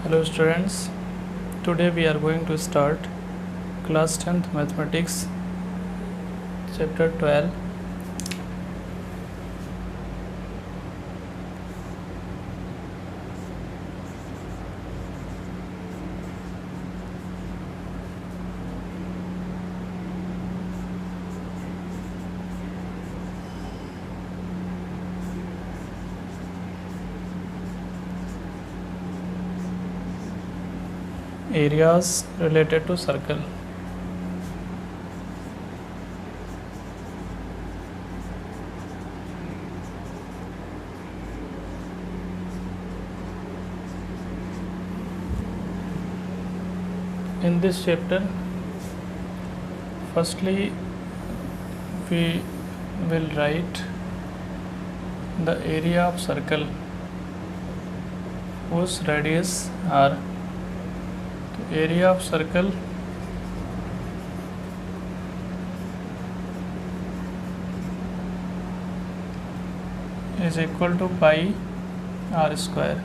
Hello students, today we are going to start class 10th mathematics chapter 12. Areas related to circle. In this chapter, firstly we will write the area of circle whose radius r. Area of circle is equal to pi r square.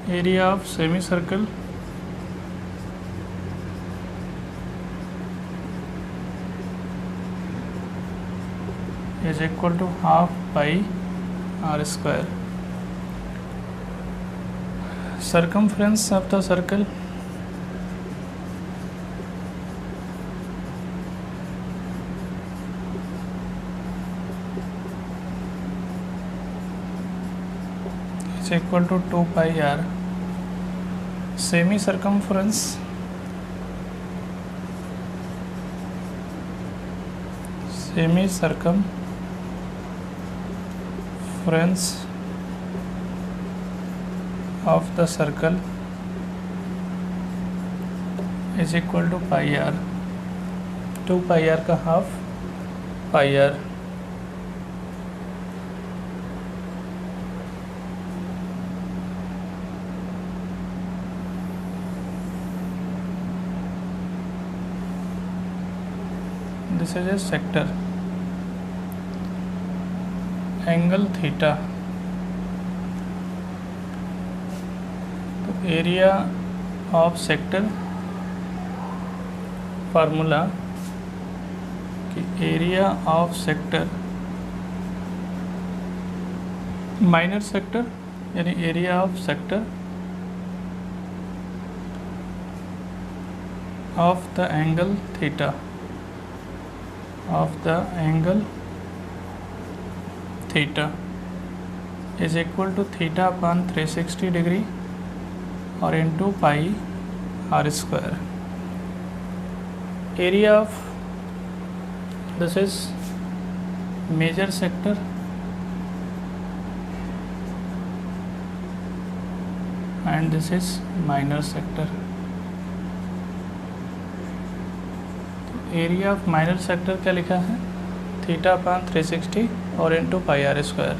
Area of semicircle is equal to half pi r square. Circumference of the circle is equal to 2 pi r. Semicircumference of the circle is equal to pi r. 2 pi r का half pi r. This is a sector. Angle theta. Area of sector formula कि area of sector minor sector यानी area of sector of the angle theta is equal to theta upon 360 degree और into pi r square. Area of this is major sector and this is minor sector. Area of minor sector क्या लिखा है? Theta upon 360 और into pi r square.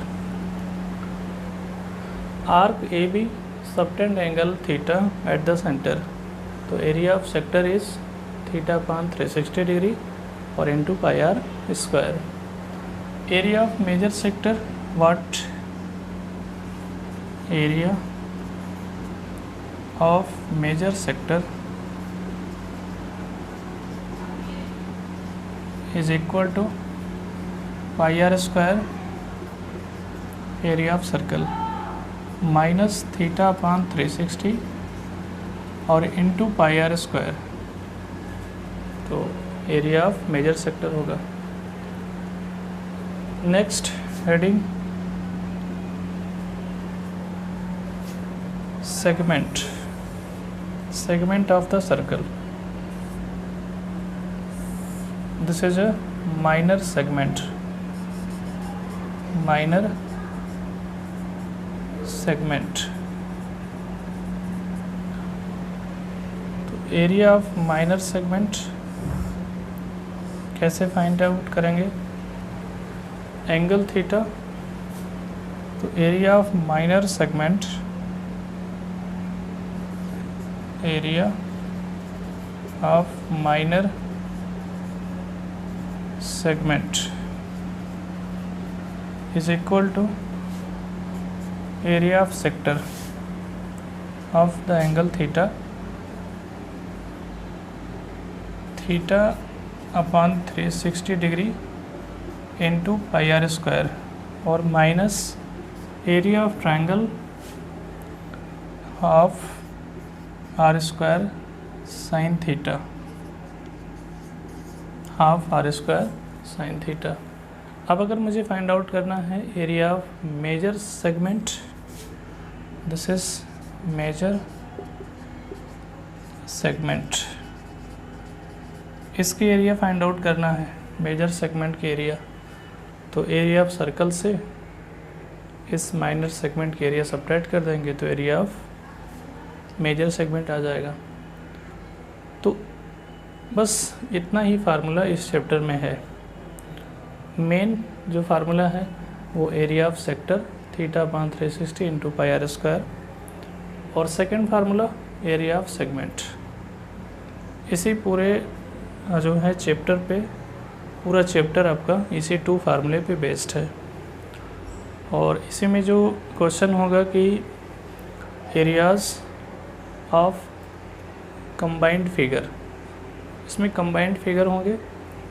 Arc AB subtend angle theta at the centre. तो area of sector is theta upon 360 degree और into pi r square. Area of major sector what? Area of major sector is equal to pi r square area of circle minus theta upon 360 और into pi r square. तो area of major sector होगा. Next heading segment of the circle. This is a minor segment. तो area of minor segment कैसे find out करेंगे? Angle theta. तो area of minor segment is equal to area of sector of the angle theta upon 360 degree into pi r square और minus area of triangle half r square sine theta, half r square sine theta. अब अगर मुझे find out करना है area of major segment, this is major segment, इसकी area find out करना है, major segment की एरिया। तो एरिया ऑफ सर्कल से इस माइनर सेगमेंट की एरिया सब्ट्रैक्ट कर देंगे तो एरिया ऑफ मेजर सेगमेंट आ जाएगा। तो बस इतना ही फार्मूला इस चैप्टर में है। मेन जो फार्मूला है वो area of sector theta upon 360 into pi r square, और second formula area of segment. इसी पूरे जो है चैप्टर पे, पूरा चैप्टर आपका इसी 2 फार्मूले पे बेस्ड है। और इसी में जो क्वेश्चन होगा कि एरियाज ऑफ कंबाइंड फिगर, इसमें कंबाइंड फिगर होंगे,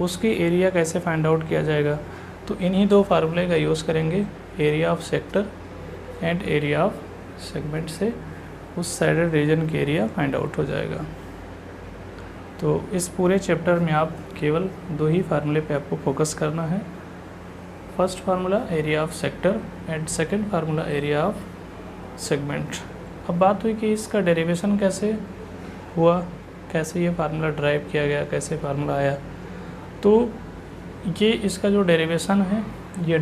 उसकी एरिया कैसे फाइंड आउट किया जाएगा। तो इन्हीं 2 फार्मूले का यूज़ करेंगे, area of sector and area of segment से उस साइडेड रीजन की एरिया फाइंड आउट हो जाएगा। तो इस पूरे चैप्टर में आप केवल 2 ही फार्मूले पे आपको फोकस करना है। First formula area of sector and second formula area of segment. अब बात हुई कि इसका डेरिवेशन कैसे हुआ, कैसे ये फार्मूला ड्राइव किया गया, कैसे फार्मूला आया। तो ये इसका जो डेरिवेशन है, ये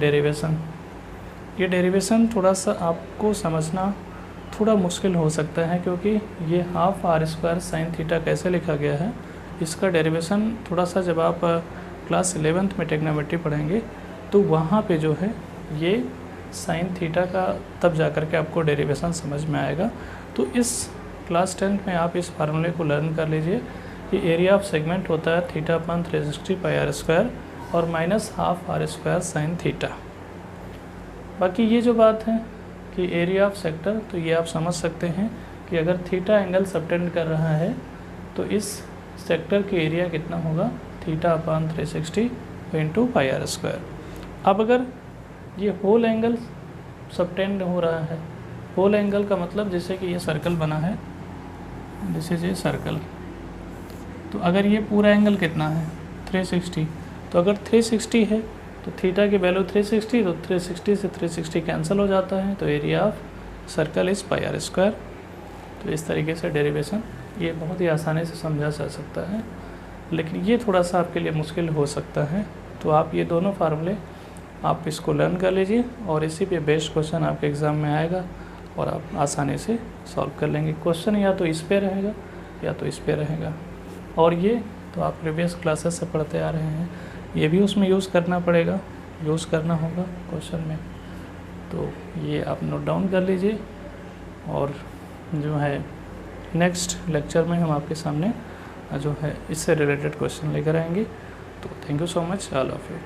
डेरिवेशन थोड़ा सा आपको समझना थोड़ा मुश्किल हो सकता है, क्योंकि ये half r square sine theta कैसे लिखा गया है, इसका डेरिवेशन थोड़ा सा जब आप क्लास 11th में ट्रिग्नोमेट्री पढ़ेंगे तो वहाँ पे जो है ये साइन थीटा का तब जा कर के आपको डेरिवेशन समझ में आएगा। तो इस क्लास 10th में आप इस फार्मूले को लर्न कर लीजिए कि एरिया ऑफ सेगमेंट होता है theta upon 360 pi r square और minus half r square sine theta. बाकी ये जो बात है कि एरिया ऑफ सेक्टर, तो ये आप समझ सकते हैं कि अगर थीटा एंगल सबटेंड कर रहा है तो इस सेक्टर की एरिया कितना होगा, theta upon 360 into pi r square. अब अगर ये होल एंगल सबटेंड हो रहा है, होल एंगल का मतलब जैसे कि ये सर्कल बना है, दिस इज ए सर्कल, तो अगर ये पूरा एंगल कितना है 360, तो अगर 360 है तो थीटा की वैल्यू 360, तो 360 से 360 कैंसिल हो जाता है, तो area of circle is pi r square. तो इस तरीके से डेरिवेशन ये बहुत ही आसानी से समझा जा सकता है, लेकिन ये थोड़ा सा आपके लिए मुश्किल हो सकता है। तो आप ये दोनों फार्मूले आप इसको लर्न कर लीजिए और इसी पे बेस्ड क्वेश्चन आपके एग्ज़ाम में आएगा और आप आसानी से सॉल्व कर लेंगे। क्वेश्चन या तो इस पे रहेगा या तो इस पे रहेगा, और ये तो आप प्रीवियस क्लासेस से पढ़ते आ रहे हैं, ये भी उसमें यूज़ करना पड़ेगा, यूज़ करना होगा क्वेश्चन में। तो ये आप नोट डाउन कर लीजिए, और जो है नेक्स्ट लेक्चर में हम आपके सामने जो है इससे रिलेटेड क्वेश्चन लेकर आएंगे। तो thank you so much all of you.